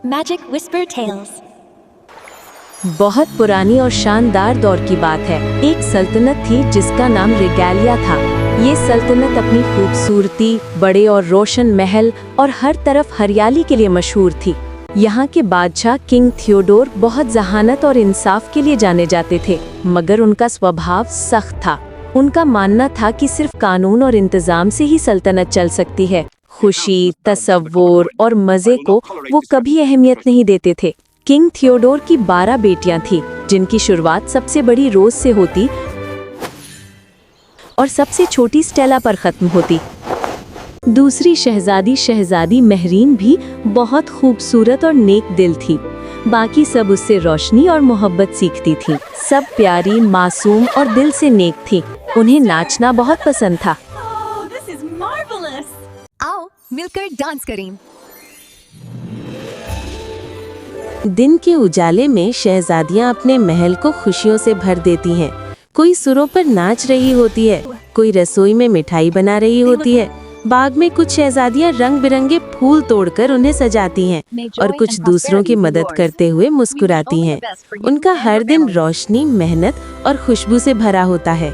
Magic Whisper Tales। बहुत पुरानी और शानदार दौर की बात है। एक सल्तनत थी जिसका नाम रेगैलिया था। ये सल्तनत अपनी खूबसूरती, बड़े और रोशन महल और हर तरफ हरियाली के लिए मशहूर थी। यहाँ के बादशाह किंग थियोडोर बहुत जहानत और इंसाफ के लिए जाने जाते थे, मगर उनका स्वभाव सख्त था। उनका मानना था कि सिर्फ कानून और इंतजाम से ही सल्तनत चल सकती है। खुशी, तसव्वुर और मजे को वो कभी अहमियत नहीं देते थे। किंग थियोडोर की 12 बेटियां थीं, जिनकी शुरुआत सबसे बड़ी रोज से होती और सबसे छोटी स्टेला पर खत्म होती। दूसरी शहजादी महरीन भी बहुत खूबसूरत और नेक दिल थी। बाकी सब उससे रोशनी और मोहब्बत सीखती थीं। सब प्यारी, मासूम और दिल से नेक थीं। उन्हें नाचना बहुत पसंद था। आओ मिलकर डांस करें। दिन के उजाले में शहजादियां अपने महल को खुशियों से भर देती हैं। कोई सुरों पर नाच रही होती है, कोई रसोई में मिठाई बना रही होती है। बाग में कुछ शहजादियां रंग बिरंगे फूल तोड़कर उन्हें सजाती हैं और कुछ दूसरों की मदद करते हुए मुस्कुराती हैं। उनका हर दिन रोशनी, मेहनत और खुशबू से भरा होता है।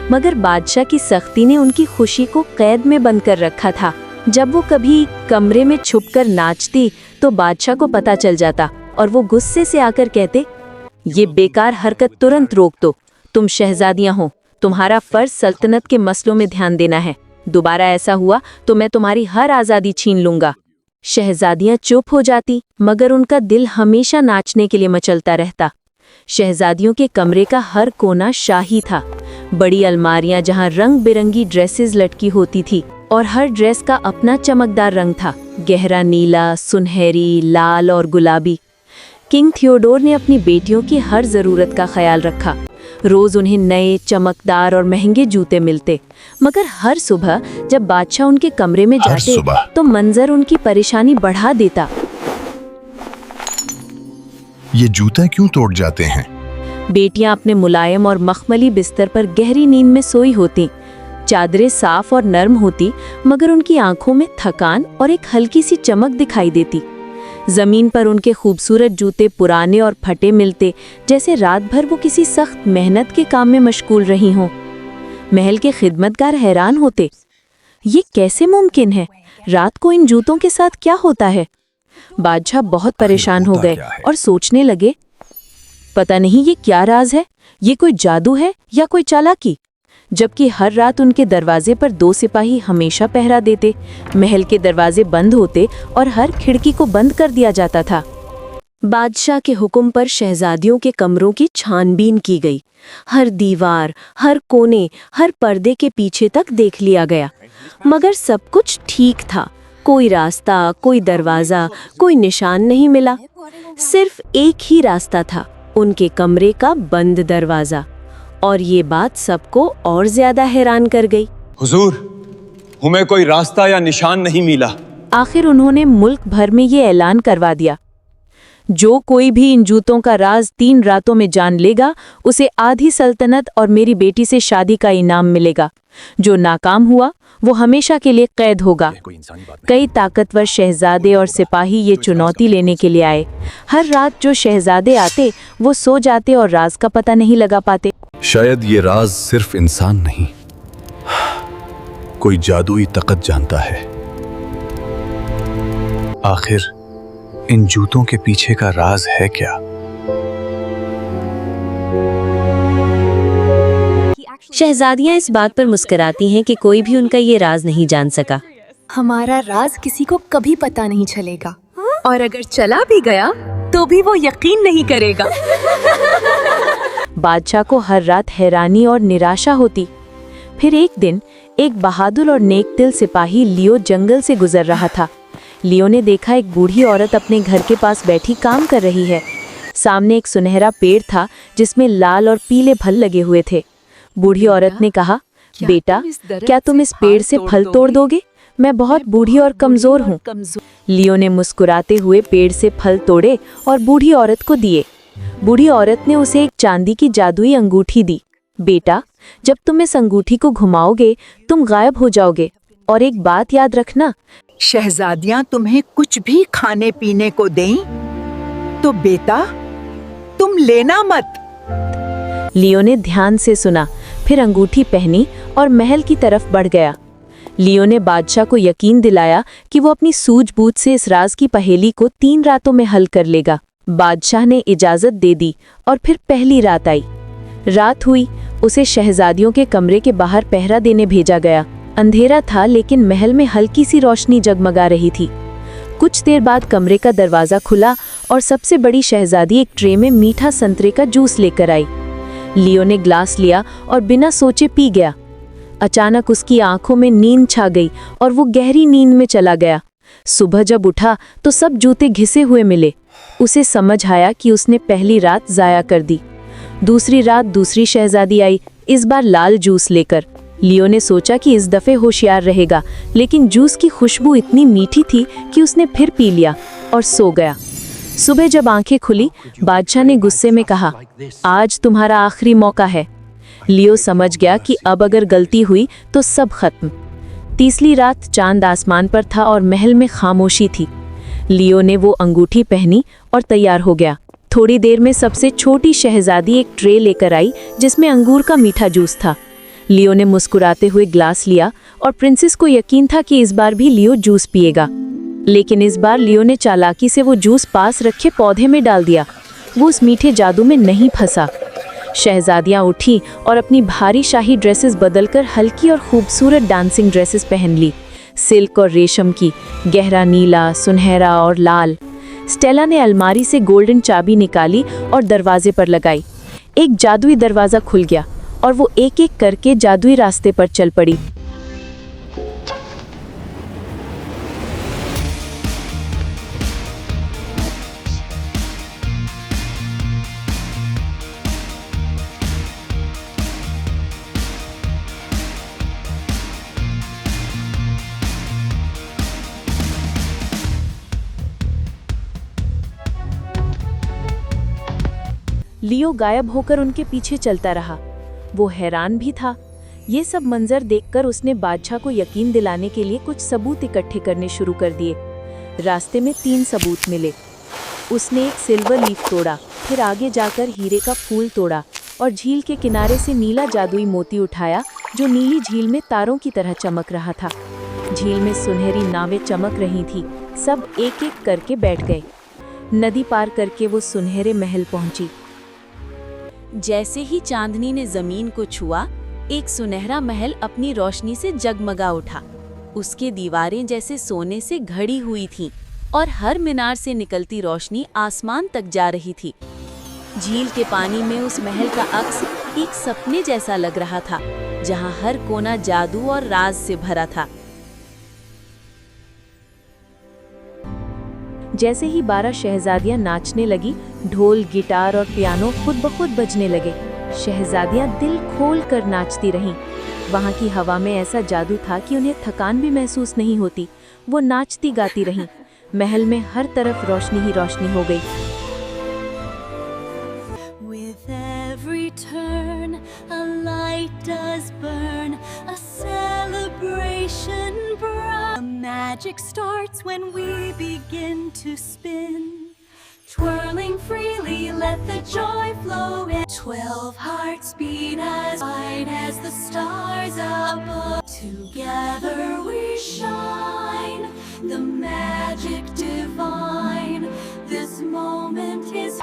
मगर बादशाह की सख्ती ने उनकी खुशी को कैद में बंद कर रखा था। जब वो कभी कमरे में छुपकर नाचती तो बादशाह को पता चल जाता और वो गुस्से से आकर कहते, ये बेकार हरकत तुरंत रोक दो। तुम शहजादियां हो, तुम्हारा फर्ज सल्तनत के मसलों में ध्यान देना है। दोबारा ऐसा हुआ तो मैं तुम्हारी हर आज़ादी छीन लूंगा। शहजादियां चुप हो जाती, मगर उनका दिल हमेशा नाचने के लिए मचलता रहता। शहजादियों के कमरे का हर कोना शाही था। बड़ी अलमारियां जहां रंग बिरंगी ड्रेसेस लटकी होती थी और हर ड्रेस का अपना चमकदार रंग था, गहरा नीला, सुनहरी, लाल और गुलाबी। किंग थियोडोर ने अपनी बेटियों की हर जरूरत का ख्याल रखा। रोज उन्हें नए, चमकदार और महंगे जूते मिलते, मगर हर सुबह जब बादशाह उनके कमरे में जाते तो मंजर उनकी परेशानी बढ़ा देता। ये जूते क्यों तोड़ जाते हैं? बेटियां अपने मुलायम और मखमली बिस्तर पर गहरी नींद में सोई होती। चादरें साफ और नरम होती, मगर उनकी आंखों में थकान और एक हल्की सी चमक दिखाई देती। जमीन पर उनके खूबसूरत जूते पुराने और फटे मिलते, जैसे रात भर वो किसी सख्त मेहनत के काम में मशगूल रही हों। महल के खिदमतगार हैरान होते, ये कैसे मुमकिन है? रात को इन जूतों के साथ क्या होता है? बादशाह बहुत परेशान हो गए और सोचने लगे, पता नहीं ये क्या राज है। ये कोई जादू है या कोई चालाकी? जबकि हर रात उनके दरवाजे पर 2 सिपाही हमेशा पहरा देते। महल के दरवाजे बंद होते और हर खिड़की को बंद कर दिया जाता था। बादशाह के हुक्म पर शहजादियों के कमरों की छानबीन की गई। हर दीवार, हर कोने, हर पर्दे के पीछे तक देख लिया गया, मगर सब कुछ ठीक था। कोई रास्ता, कोई दरवाजा, कोई निशान नहीं मिला। सिर्फ एक ही रास्ता था, उनके कमरे का बंद दरवाजा। और ये बात सबको और ज्यादा हैरान कर गई। हुजूर, हमें कोई रास्ता या निशान नहीं मिला। आखिर उन्होंने मुल्क भर में ये ऐलान करवा दिया, जो कोई भी इन जूतों का राज 3 रातों में जान लेगा, उसे आधी सल्तनत और मेरी बेटी से शादी का इनाम मिलेगा। जो नाकाम हुआ वो हमेशा के लिए कैद होगा। कई ताकतवर शहजादे और सिपाही ये चुनौती लेने के लिए आए। हर रात जो शहजादे आते वो सो जाते और राज का पता नहीं लगा पाते। शायद ये राज सिर्फ इंसान नहीं, कोई जादुई ताकत जानता है। आखिर इन जूतों के पीछे का राज है क्या? शहजादियां इस बात पर मुस्कुराती हैं कि कोई भी उनका ये राज नहीं जान सका। हमारा राज किसी को कभी पता नहीं चलेगा, और अगर चला भी गया तो भी वो यकीन नहीं करेगा। बादशाह को हर रात हैरानी और निराशा होती। फिर एक दिन एक बहादुर और नेक दिल सिपाही लियो जंगल से गुजर रहा था। लियो ने देखा एक बूढ़ी औरत अपने घर के पास बैठी काम कर रही है। सामने एक सुनहरा पेड़ था जिसमें लाल और पीले फल लगे हुए थे। बूढ़ी औरत ने कहा, बेटा, क्या तुम इस पेड़ से फल तोड़ दोगे? मैं बहुत बूढ़ी और कमजोर हूँ। लियो ने मुस्कुराते हुए पेड़ से फल तोड़े और बूढ़ी औरत को दिए। बूढ़ी औरत ने उसे एक चांदी की जादुई अंगूठी दी। बेटा, जब तुम इस अंगूठी को घुमाओगे तुम गायब हो जाओगे, और एक बात याद रखना, शहजादियां तुम्हें कुछ भी खाने पीने को दें तो बेटा तुम लेना मत। लियो ने ध्यान से सुना, फिर अंगूठी पहनी और महल की तरफ बढ़ गया। लियो ने बादशाह को यकीन दिलाया कि वो अपनी सूझबूझ से इस राज की पहेली को 3 रातों में हल कर लेगा। बादशाह ने इजाजत दे दी और फिर पहली रात आई। रात हुई, उसे शहजादियों के कमरे के बाहर पहरा देने भेजा गया। अंधेरा था लेकिन महल में हल्की सी रोशनी जगमगा रही थी। कुछ देर बाद कमरे का दरवाजा खुला और सबसे बड़ी शहजादी एक ट्रे में मीठा संतरे का जूस लेकर आई। लियो ने ग्लास लिया और बिना सोचे पी गया। अचानक उसकी आंखों में नींद छा गई और वो गहरी नींद में चला गया। सुबह जब उठा तो सब जूते घिसे हुए मिले। उसे समझ आया कि उसने पहली रात जाया कर दी। दूसरी रात दूसरी शहजादी आई, इस बार लाल जूस लेकर। लियो ने सोचा कि इस दफे होशियार रहेगा, लेकिन जूस की खुशबू इतनी मीठी थी कि उसने फिर पी लिया और सो गया। सुबह जब आंखें खुली, बादशाह ने गुस्से में कहा, आज तुम्हारा आखिरी मौका है। लियो समझ गया कि अब अगर गलती हुई तो सब खत्म। तीसरी रात चांद आसमान पर था और महल में खामोशी थी। लियो ने वो अंगूठी पहनी और तैयार हो गया। थोड़ी देर में सबसे छोटी शहजादी एक ट्रे लेकर आई जिसमें अंगूर का मीठा जूस था। लियो ने मुस्कुराते हुए ग्लास लिया और प्रिंसेस को यकीन था कि इस बार भी लियो जूस पिएगा। लेकिन इस बार लियो ने चालाकी से वो जूस पास रखे पौधे में डाल दिया। वो उस मीठे जादू में नहीं फंसा। शहजादियां उठी और अपनी भारी शाही ड्रेसेस बदलकर हल्की और खूबसूरत डांसिंग ड्रेसेस पहन ली, सिल्क और रेशम की, गहरा नीला, सुनहरा और लाल। स्टेला ने अलमारी से गोल्डन चाबी निकाली और दरवाजे पर लगाई। एक जादुई दरवाज़ा खुल गया और वो एक एक करके जादुई रास्ते पर चल पड़ी। लियो गायब होकर उनके पीछे चलता रहा। वो हैरान भी था। ये सब मंजर देखकर उसने बादशाह को यकीन दिलाने के लिए कुछ सबूत इकट्ठे करने शुरू कर दिए। रास्ते में 3 सबूत मिले। उसने एक सिल्वर लीफ तोड़ा, फिर आगे जाकर हीरे का फूल तोड़ा और झील के किनारे से नीला जादुई मोती उठाया जो नीली झील में तारों की तरह चमक रहा था। झील में सुनहरी नावें चमक रही थी। सब एक एक करके बैठ गए। नदी पार करके वो सुनहरे महल पहुंची। जैसे ही चांदनी ने जमीन को छुआ, एक सुनहरा महल अपनी रोशनी से जगमगा उठा। उसके दीवारें जैसे सोने से घड़ी हुई थीं और हर मीनार से निकलती रोशनी आसमान तक जा रही थी। झील के पानी में उस महल का अक्स एक सपने जैसा लग रहा था, जहां हर कोना जादू और राज से भरा था। जैसे ही 12 शहजादियां नाचने लगी, ढोल, गिटार और पियानो खुद ब खुद बजने लगे। शहजादियां दिल खोल कर नाचती रहीं। वहां की हवा में ऐसा जादू था कि उन्हें थकान भी महसूस नहीं होती। वो नाचती गाती रहीं। महल में हर तरफ रोशनी ही रोशनी हो गई। With every turn, a light does burn, a celebration bright. The magic starts when we begin to spin. Twirling freely, let the joy flow in. 12 hearts beat as bright as the stars above. Together we shine, the magic divine. This moment is.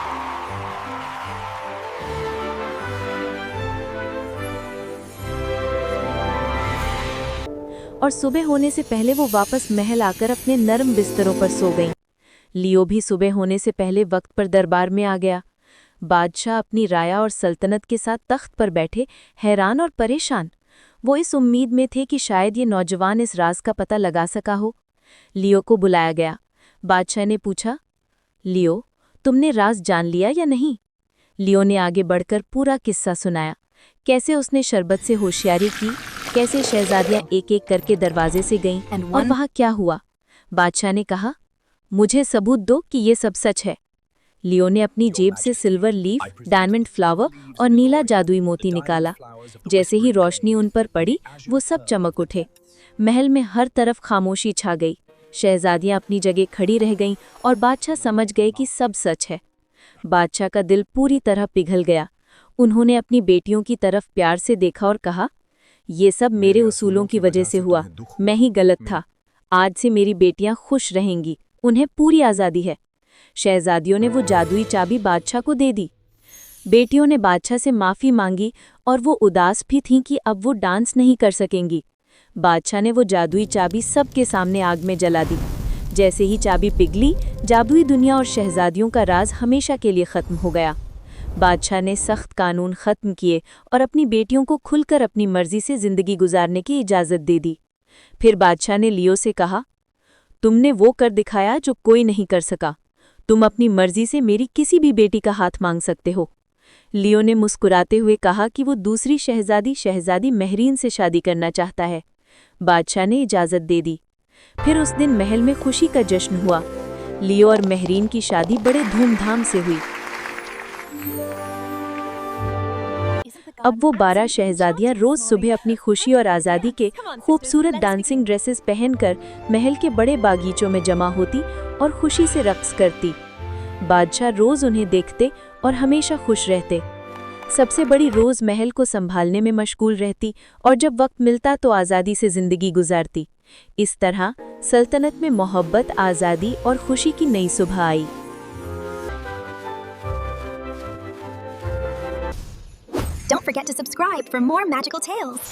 और सुबह होने से पहले वो वापस महल आकर अपने नरम बिस्तरों पर सो गईं। लियो भी सुबह होने से पहले वक्त पर दरबार में आ गया। बादशाह अपनी राया और सल्तनत के साथ तख्त पर बैठे, हैरान और परेशान। वो इस उम्मीद में थे कि शायद ये नौजवान इस राज का पता लगा सका हो। लियो को बुलाया गया। बादशाह ने पूछा, लियो, तुमने राज जान लिया या नहीं? लियो ने आगे बढ़कर पूरा किस्सा सुनाया, कैसे उसने शरबत से होशियारी की, कैसे शहजादियां एक एक करके दरवाजे से गईं और वहां क्या हुआ। बादशाह ने कहा, मुझे सबूत दो कि ये सब सच है। लियो ने अपनी जेब से सिल्वर लीफ, डायमंड फ्लावर और नीला जादुई मोती निकाला। जैसे ही रोशनी उन पर पड़ी, वो सब चमक उठे। महल में हर तरफ खामोशी छा गई। शहजादियां अपनी जगह खड़ी रह गईं और बादशाह समझ गए कि सब सच है। बादशाह का दिल पूरी तरह पिघल गया। उन्होंने अपनी बेटियों की तरफ प्यार से देखा और कहा, ये सब मेरे उसूलों की वजह से हुआ, मैं ही गलत था। आज से मेरी बेटियां खुश रहेंगी, उन्हें पूरी आज़ादी है। शहजादियों ने वो जादुई चाबी बादशाह को दे दी। बेटियों ने बादशाह से माफ़ी मांगी और वो उदास भी थीं कि अब वो डांस नहीं कर सकेंगी। बादशाह ने वो जादुई चाबी सबके सामने आग में जला दी। जैसे ही चाबी पिघली, जादुई दुनिया और शहजादियों का राज हमेशा के लिए ख़त्म हो गया। बादशाह ने सख्त कानून ख़त्म किए और अपनी बेटियों को खुलकर अपनी मर्जी से ज़िंदगी गुजारने की इजाज़त दे दी। फिर बादशाह ने लियो से कहा, तुमने वो कर दिखाया जो कोई नहीं कर सका। तुम अपनी मर्जी से मेरी किसी भी बेटी का हाथ मांग सकते हो। लियो ने मुस्कुराते हुए कहा कि वो दूसरी शहजादी महरीन से शादी करना चाहता है। बादशाह ने इजाज़त दे दी। फिर उस दिन महल में खुशी का जश्न हुआ। लियो और महरीन की शादी बड़े धूमधाम से हुई। अब वो 12 शहजादियां रोज सुबह अपनी खुशी और आज़ादी के खूबसूरत डांसिंग ड्रेसेस पहनकर महल के बड़े बागीचों में जमा होती और खुशी से रक्स करती। बादशाह रोज उन्हें देखते और हमेशा खुश रहते। सबसे बड़ी रोज महल को संभालने में मशगूल रहती और जब वक्त मिलता तो आज़ादी से जिंदगी गुजारती। इस तरह सल्तनत में मोहब्बत, आज़ादी और खुशी की नई सुबह आई। Don't forget to subscribe for more magical tales.